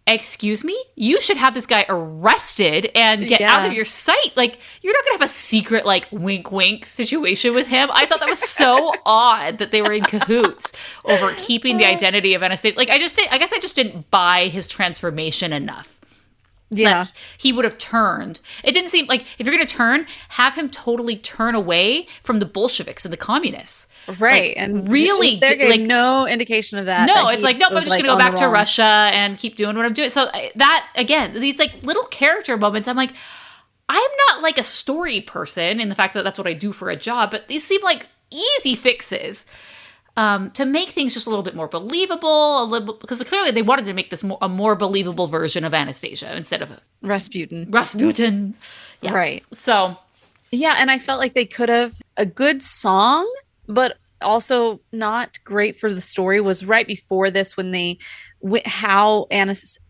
excuse me? You should have this guy arrested and get out of your sight. Like, you're not going to have a secret, like, wink-wink situation with him. I thought that was so odd that they were in cahoots over keeping the identity of Anastasia. Like, I guess I just didn't buy his transformation enough. Yeah. Like, he would have turned. It didn't seem like, if you're going to turn, have him totally turn away from the Bolsheviks and the communists. Right. Like, and really there gave no indication of that. No, it's like, nope, I'm just going to go back to Russia and keep doing what I'm doing. So that, again, these like little character moments, I'm like, I'm not like a story person in the fact that that's what I do for a job, but these seem like easy fixes to make things just a little bit more believable, because clearly they wanted to make this a more believable version of Anastasia instead of Rasputin. Yeah. Right. So. Yeah, and I felt like they could have a good song, but also not great for the story was right before this when how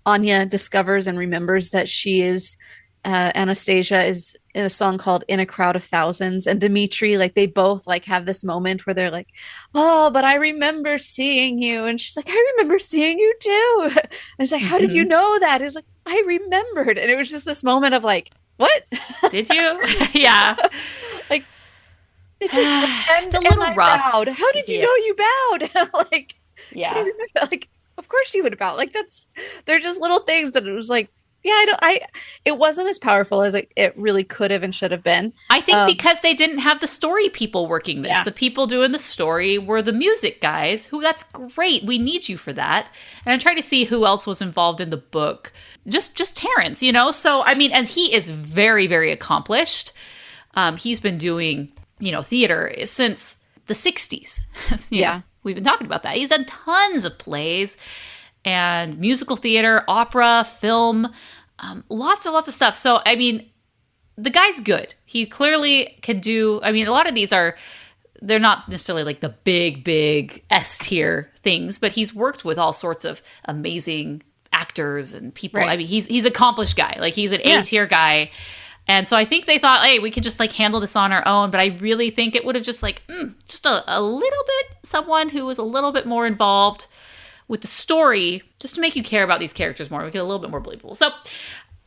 Anya discovers and remembers that she is Anastasia is in a song called In a Crowd of Thousands, and Dimitri, like they both like have this moment where they're like, oh, but I remember seeing you, and she's like, I remember seeing you too. And it's like, how did you know that? It's like, I remembered. And it was just this moment of like, what? Did you? Yeah. Like, it just it's a little rough. Bowed. How did you know you bowed? Like, yeah. So like, of course you would bow. Like they're just little things that it was like, yeah, it wasn't as powerful as it really could have and should have been. I think because they didn't have the story people working this. Yeah. The people doing the story were the music guys, that's great. We need you for that. And I'm trying to see who else was involved in the book. Just Terrence, So, I mean, and he is very, very accomplished. He's been doing, theater since the 60s. We've been talking about that. He's done tons of plays and musical theater, opera, film, lots and lots of stuff. So, I mean, the guy's good. He clearly can do, a lot of these they're not necessarily like the big S tier things, but he's worked with all sorts of amazing actors and people. Right. I mean, he's an accomplished guy. Like, he's an A tier guy. And so I think they thought, hey, we could just like handle this on our own. But I really think it would have just like, just a little bit, someone who was a little bit more involved with the story, just to make you care about these characters more, make it a little bit more believable. So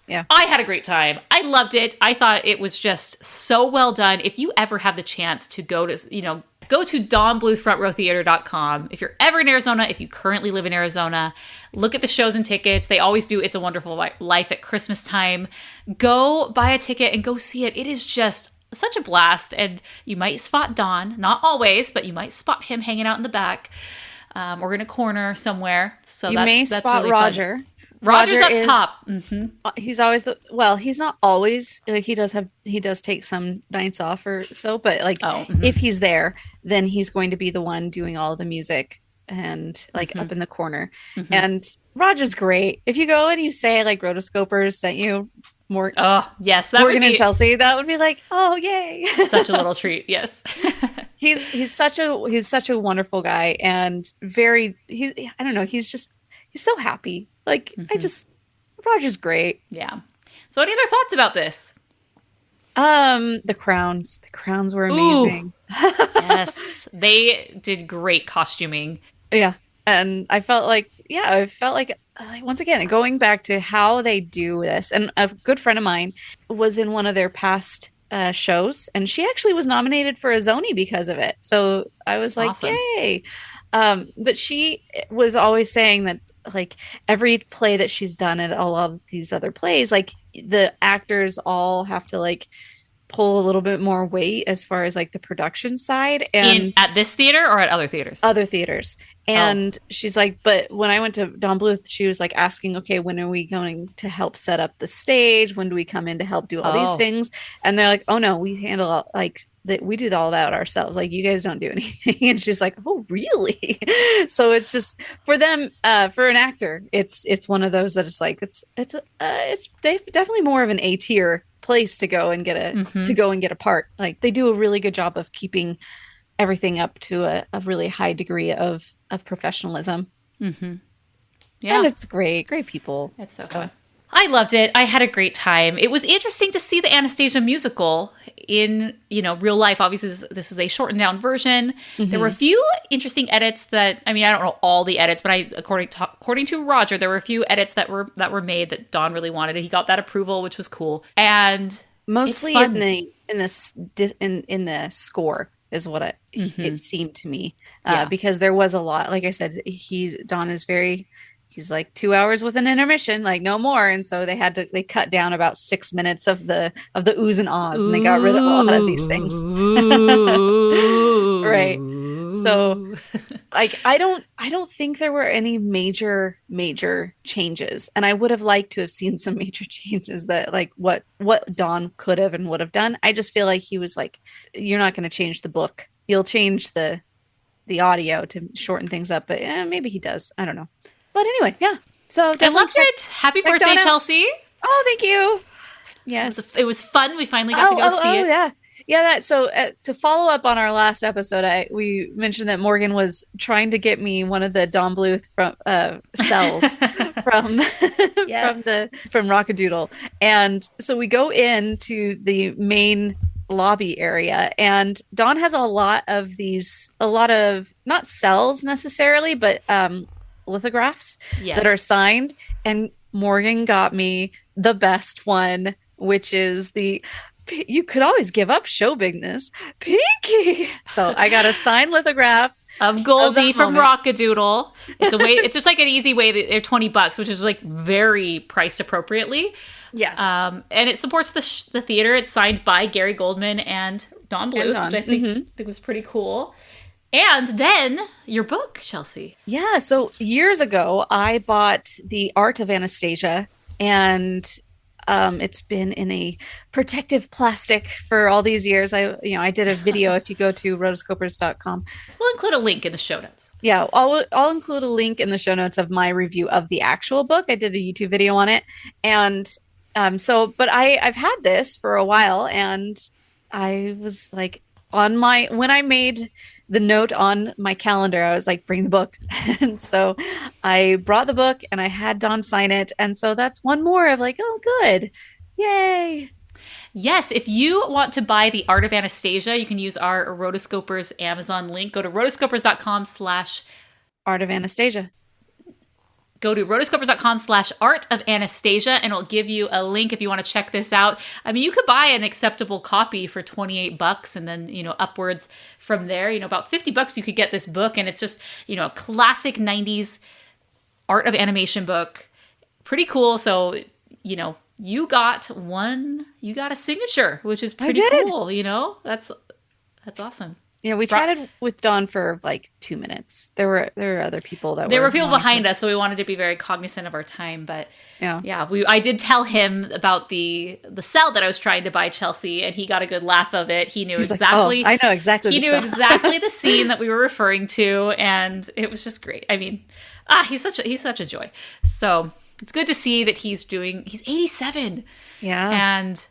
I had a great time. I loved it. I thought it was just so well done. If you ever have the chance to go to donbluthfrontrowtheater.com. If you're ever in Arizona, if you currently live in Arizona, look at the shows and tickets. They always do It's a Wonderful Life at Christmas time. Go buy a ticket and go see it. It is just such a blast. And you might spot Don, not always, but you might spot him hanging out in the back or in a corner somewhere. So you may spot really Roger. Fun. Roger's up top. Mm-hmm. He's always he's not always, he does take some nights off or so, but if he's there, then he's going to be the one doing all the music and up in the corner. Mm-hmm. And Roger's great. If you go and you say like Rotoscopers sent you more, yes, Morgan and Chelsea, that would be like, oh yay. Such a little treat. Yes. he's such a wonderful guy, and he's so happy. Roger's great. Yeah. So any other thoughts about this? The crowns. The crowns were amazing. Yes. They did great costuming. Yeah. And I felt like once again, going back to how they do this, and a good friend of mine was in one of their past shows, and she actually was nominated for a Zony because of it. So I was like, awesome. Yay. But she was always saying that like every play that she's done at all of these other plays, like the actors all have to like pull a little bit more weight as far as like the production side. And at this theater or at other theaters? Other theaters. And she's like, but when I went to Don Bluth, she was like asking, okay, when are we going to help set up the stage? When do we come in to help do all these things? And they're like, oh no, we handle we do all that ourselves. Like, you guys don't do anything. And she's like, oh, really? So it's just for them, for an actor, it's one of those that it's like, it's definitely more of an A tier place to go and get a part. Like, they do a really good job of keeping everything up to a really high degree of professionalism. Mm-hmm. Yeah. And it's great people. It's so fun. I loved it. I had a great time. It was interesting to see the Anastasia musical in, real life. Obviously, this is a shortened down version. Mm-hmm. There were a few interesting edits that, I don't know all the edits, but according to Roger, there were a few edits that were made that Don really wanted. He got that approval, which was cool. And mostly in the score is what it seemed to me, because there was a lot. Like I said, Don is he's like 2 hours with an intermission, like no more. And so they cut down about 6 minutes of the oohs and ahs, and they got rid of a lot of these things. Right. So I don't think there were any major changes. And I would have liked to have seen some major changes that like what Don could have and would have done. I just feel like he was like, you're not going to change the book. You'll change the audio to shorten things up, but maybe he does. I don't know. But anyway, yeah. So I loved it. Happy birthday, Chelsea. Oh, thank you. Yes. It was fun. We finally got to go see it. Yeah. Yeah. So to follow up on our last episode, we mentioned that Morgan was trying to get me one of the Don Bluth cells from Rockadoodle. And so we go into the main lobby area, and Don has a lot of not cells necessarily, but lithographs that are signed, and Morgan got me the best one, which is you could always give up show bigness, Pinky. So I got a signed lithograph of Goldie from Rockadoodle. It's just like an easy way. They're $20, which is like very priced appropriately. Yes. And it supports the theater. It's signed by Gary Goldman and Don Bluth, which I think was pretty cool. And then your book, Chelsea. Yeah. So years ago, I bought The Art of Anastasia, and It's been in a protective plastic for all these years. I did a video. If you go to rotoscopers.com, we'll include a link in the show notes. Yeah, I'll include a link in the show notes of my review of the actual book. I did a YouTube video on it, and but I've had this for a while, and I was like when I made the note on my calendar, I was like, bring the book. And so I brought the book and I had Don sign it. And so that's one more of like, oh, good. Yay. Yes, if you want to buy The Art of Anastasia, you can use our Rotoscopers Amazon link. Go to rotoscopers.com/Art of Anastasia. Go to rotoscopers.com/Art of Anastasia, and it'll give you a link if you want to check this out. I mean, you could buy an acceptable copy for $28 and then, upwards from there, about $50 you could get this book. And it's just, a classic 90s art of animation book. Pretty cool. So, you got a signature, which is pretty cool. That's awesome. Yeah, we chatted with Don for like 2 minutes. There were other people there were people behind us, so we wanted to be very cognizant of our time. But I did tell him about the cell that I was trying to buy Chelsea, and he got a good laugh of it. He knew exactly. Like, I know exactly. He knew exactly the scene that we were referring to, and it was just great. I mean, he's such a joy. So it's good to see that he's 87. Yeah, and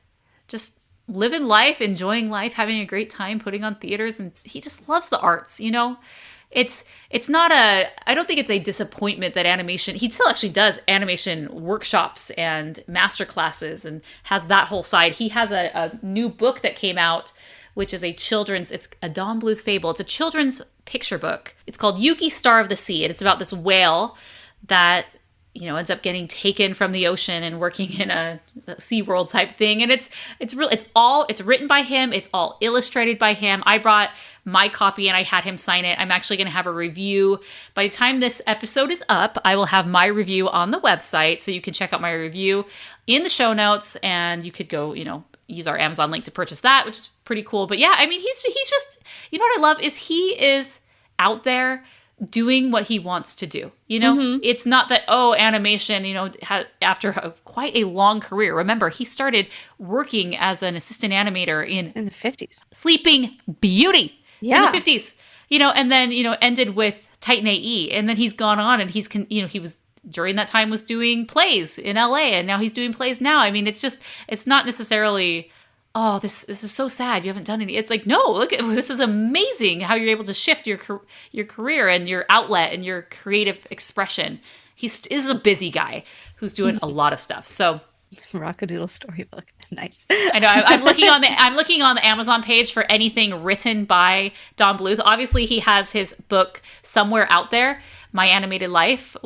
just living life, enjoying life, having a great time, putting on theaters, and he just loves the arts. It's not I don't think it's a disappointment that animation. He still actually does animation workshops and master classes and has that whole side. He has a new book that came out, which is it's a Don Bluth fable. It's a children's picture book. It's called Yuki, Star of the Sea, and it's about this whale that ends up getting taken from the ocean and working in a SeaWorld type thing. And it's written by him. It's all illustrated by him. I brought my copy and I had him sign it. I'm actually going to have a review. By the time this episode is up, I will have my review on the website. So you can check out my review in the show notes, and you could go, use our Amazon link to purchase that, which is pretty cool. But yeah, I mean, he's just, what I love is he is out there doing what he wants to do. It's not that, animation, after quite a long career. Remember, he started working as an assistant animator in the 50s. Sleeping Beauty in the 50s, and then, ended with Titan AE. And then he's gone on and he was during that time was doing plays in LA, and now he's doing plays now. I mean, it's not necessarily, oh, this is so sad, you haven't done any. It's like, no, look, this is amazing how you're able to shift your career and your outlet and your creative expression. He is a busy guy who's doing a lot of stuff. So Rockadoodle storybook. Nice. I know. I'm looking on the Amazon page for anything written by Don Bluth. Obviously, he has his book somewhere out there, My Animated Life,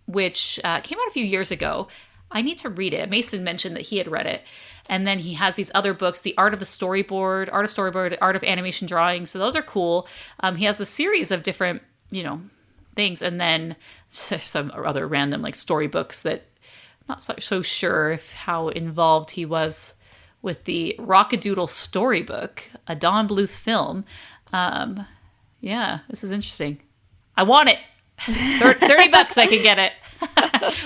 which came out a few years ago. I need to read it. Mason mentioned that he had read it. And then he has these other books, The Art of Storyboard, Art of Animation Drawing. So those are cool. He has a series of different, things. And then some other random like storybooks that I'm not so sure how involved he was with the Rockadoodle Storybook, a Don Bluth film. Yeah, this is interesting. I want it. $30 I can get it.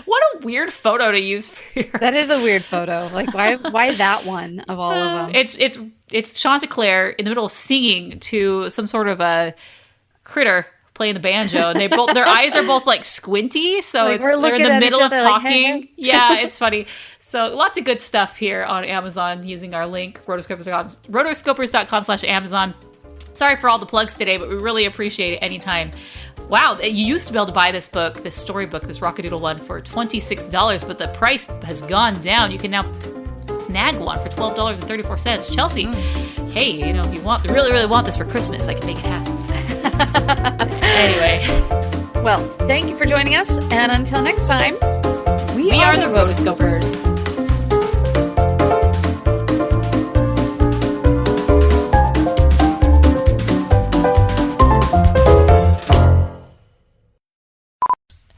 What a weird photo to use for your... That is a weird photo. Like, why that one of all of them? It's Chanticleer in the middle of singing to some sort of a critter playing the banjo, and their eyes are both like squinty, so like they're in the middle of talking. Like, hey. Yeah, it's funny. So lots of good stuff here on Amazon using our link, rotoscopers.com/Amazon. Sorry for all the plugs today, but we really appreciate it anytime. Wow, you used to be able to buy this book, this storybook, this Rockadoodle one for $26, but the price has gone down. You can now snag one for $12.34. Chelsea, hey, if you really, really want this for Christmas, I can make it happen. Anyway. Well, thank you for joining us, and until next time, we are the Rotoscopers.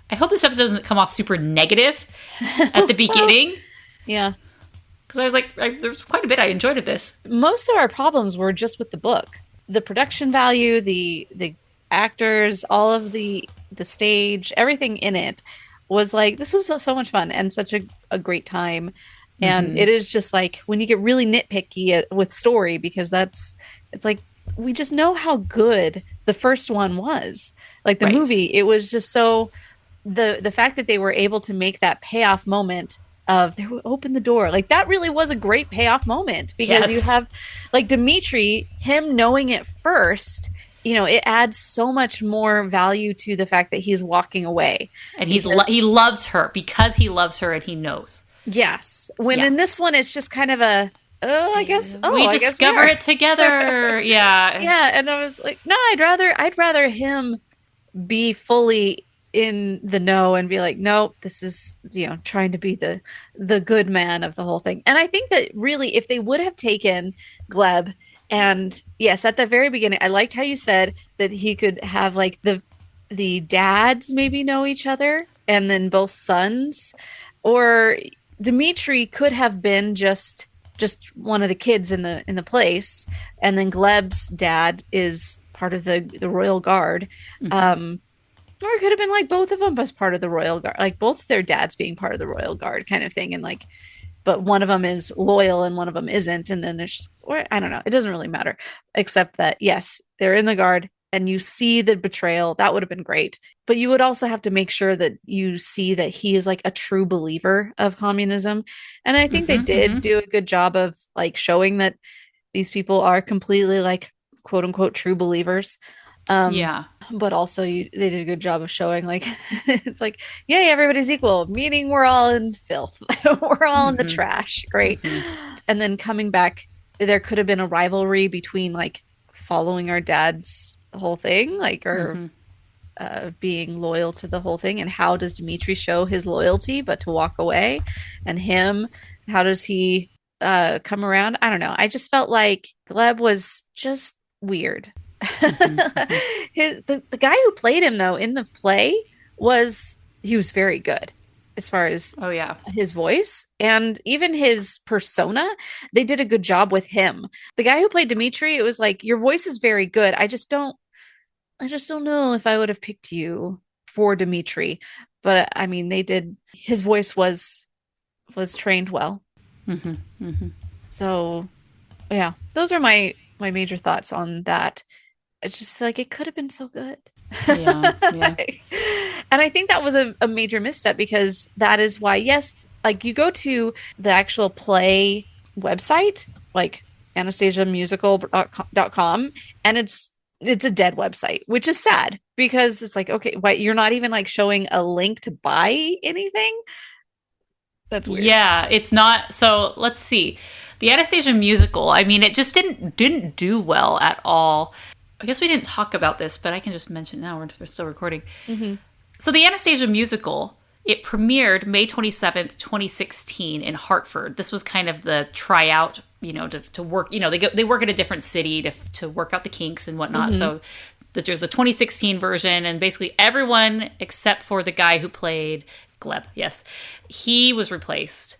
I hope this episode doesn't come off super negative at the beginning. Yeah. Because I was like, there's quite a bit I enjoyed at this. Most of our problems were just with the book. The production value, the actors, all of the stage, everything in it was like, this was so much fun and such a great time. And it is just like when you get really nitpicky with story, because it's like we just know how good the first one was. Like the movie, it was just so the fact that they were able to make that payoff moment of they would open the door, like that really was a great payoff moment, because you have like Dimitri, him knowing it first, you know, it adds so much more value to the fact that he's walking away, and he loves her because he loves her and he knows. Yes. When in this one, it's just kind of a, I guess we discover it together. Yeah. Yeah. And I was like, no, I'd rather him be fully in the know and be like, no, this is, you know, trying to be the good man of the whole thing. And I think that really, if they would have taken Gleb, and yes, at the very beginning, I liked how you said that he could have like the dads maybe know each other, and then both sons, or Dimitri could have been just one of the kids in the place, and then Gleb's dad is part of the royal guard. Or it could have been like both of them as part of the royal guard, like both their dads being part of the royal guard kind of thing, and like, but one of them is loyal and one of them isn't, and then there's just, or I don't know, it doesn't really matter, except that yes, they're in the guard and you see the betrayal. That would have been great. But you would also have to make sure that you see that he is like a true believer of communism. And I think they did do a good job of like showing that these people are completely like quote unquote true believers. But also they did a good job of showing like, it's like, yay, everybody's equal, meaning we're all in filth. We're all in the trash. Great. And then coming back, there could have been a rivalry between like following our dad's whole thing, like, or being loyal to the whole thing. And how does Dimitri show his loyalty but to walk away? And him, how does he come around? I don't know. I just felt like Gleb was just weird. The guy who played him though in the play was very good as far as his voice and even his persona. They did a good job with him. The guy who played Dimitri, it was like, your voice is very good. I just don't know if I would have picked you for Dimitri, but I mean, they did. His voice was trained well. So yeah, those are my major thoughts on that. It's just like, it could have been so good. Yeah. And I think that was a major misstep, because that is why, yes, like you go to the actual play website, like anastasiamusical.com, and it's a dead website, which is sad, because it's like, okay, why you're not even like showing a link to buy anything? That's weird. Yeah, it's not. So let's see. The Anastasia musical, I mean, it just didn't do well at all. I guess we didn't talk about this, but I can just mention now. We're still recording. So the Anastasia musical, it premiered May 27th, 2016 in Hartford. This was kind of the tryout, you know, to work, you know, they work at a different city to work out the kinks and whatnot. So there's the 2016 version, and basically everyone except for the guy who played Gleb, yes, he was replaced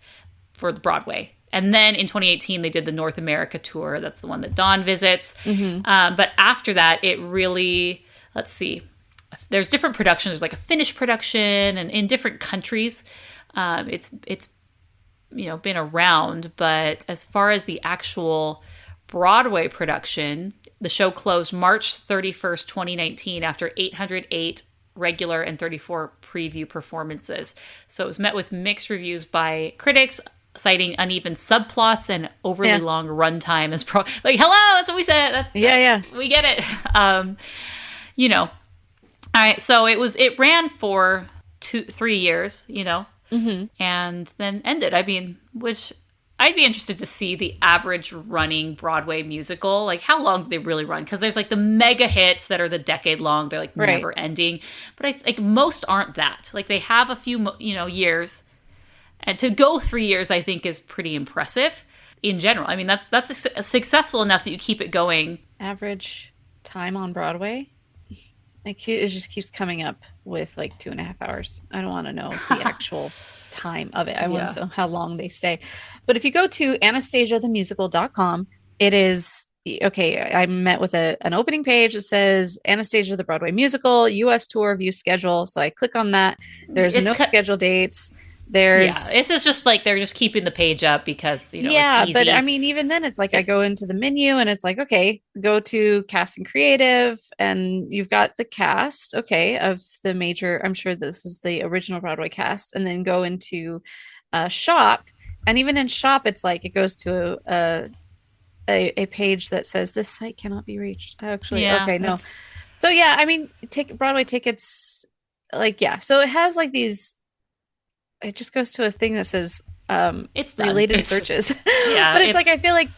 for the Broadway. And then in 2018, they did the North America tour. That's the one that Don visits. But after that, it really, let's see, there's different productions. There's like a Finnish production, and in different countries. It's you know, been around. But as far as the actual Broadway production, the show closed March 31st, 2019, after 808 regular and 34 preview performances. So it was met with mixed reviews by critics, citing uneven subplots and overly long runtime as like, hello, that's what we said. That's we get it. You know, all right. So it ran for 2-3 years, you know, and then ended. I mean, which I'd be interested to see the average running Broadway musical. Like, how long do they really run? Because there's like the mega hits that are the decade long. They're like never ending. But like most aren't that. Like they have a few, you know, years. And to go 3 years, I think, is pretty impressive in general. I mean, that's successful enough that you keep it going. Average time on Broadway, it just keeps coming up with like 2.5 hours. I don't want to know the actual time of it. I want to know how long they stay. But if you go to anastasiathemusical.com, it is, okay, I met with an opening page that says Anastasia the Broadway Musical, U.S. Tour, view schedule. So I click on that. There's no schedule dates. this is just like they're just keeping the page up because it's easy. But I mean, even then, it's like I go into the menu and it's like, okay, go to cast and creative, and you've got the cast, of the major. I'm sure this is the original Broadway cast, and then go into shop, and even in shop, it's like it goes to a page that says this site cannot be reached. Actually, no. So I mean, Broadway tickets, so it has like these. It just goes to a thing that says it's done. Related searches. But it's like I feel like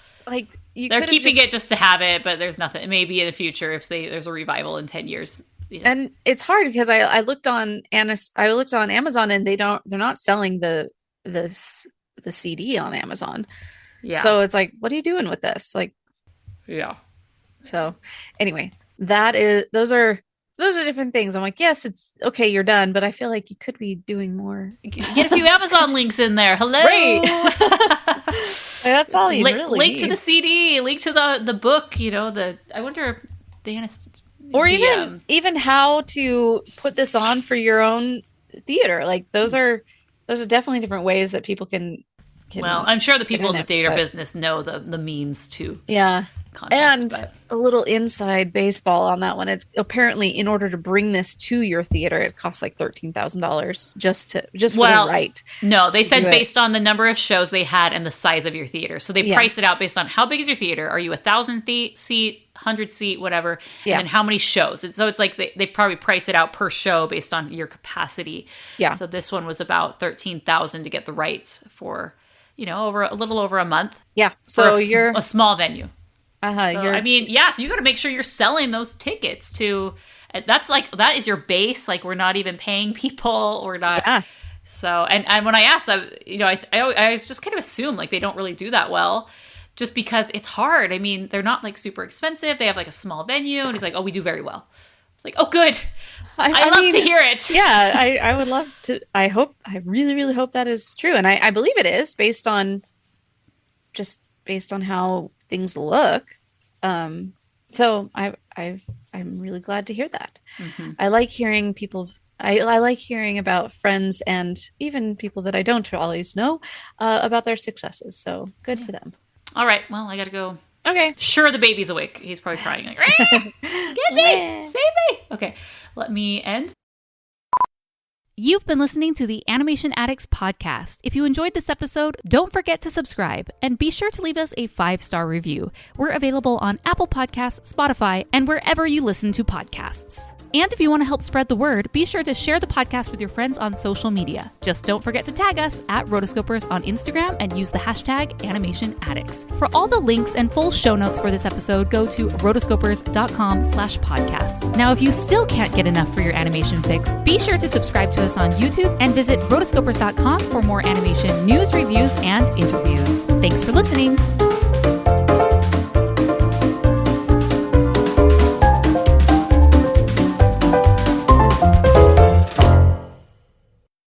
they're keeping it just to have it, but there's nothing. Maybe in the future if there's a revival in 10 years. And it's hard because I looked on Amazon and they're not selling the CD on Amazon. Yeah. So it's like, what are you doing with this? Like, yeah. So anyway, those are different things. I'm like, yes, it's okay, you're done, but I feel like you could be doing more. Get a few Amazon links in there. Hello. Right. That's all you really link need. to the CD, link to the book, I wonder or even how to put this on for your own theater. Like those are definitely different ways that people can well, I'm sure the people in the theater business know the means to contact, and a little inside baseball on that one. It's apparently in order to bring this to your theater, it costs like $13,000 just for the right. No, they said based on the number of shows they had and the size of your theater. So they price it out based on how big is your theater? Are you 1,000 seat, 100 seat, whatever? Yeah. And then how many shows? And so it's like they probably price it out per show based on your capacity. Yeah. So this one was about $13,000 to get the rights for over a little over a month. Yeah. So you're a small venue. So, I mean, so you got to make sure you're selling those tickets to. That is your base. Like we're not even paying people. We're not. Yeah. So and when I asked, I just kind of assume like they don't really do that well, just because it's hard. I mean, they're not like super expensive. They have like a small venue, and he's like, oh, we do very well. It's like, oh, good. I love to hear it. Yeah, I would love to. I really, really hope that is true, and I believe it is based on how things look. So I'm really glad to hear that. Mm-hmm. I like hearing people. I like hearing about friends and even people that I don't always know about their successes. So good for them. All right. Well, I got to go. Okay. Sure, the baby's awake. He's probably crying like, get me, save me. Okay, let me end. You've been listening to the Animation Addicts podcast. If you enjoyed this episode, don't forget to subscribe and be sure to leave us a 5-star review. We're available on Apple Podcasts, Spotify, and wherever you listen to podcasts. And if you want to help spread the word, be sure to share the podcast with your friends on social media. Just don't forget to tag us at Rotoscopers on Instagram and use the hashtag Animation Addicts. For all the links and full show notes for this episode, go to rotoscopers.com/podcast. Now, if you still can't get enough for your animation fix, be sure to subscribe to us on YouTube and visit rotoscopers.com for more animation news, reviews, and interviews. Thanks for listening.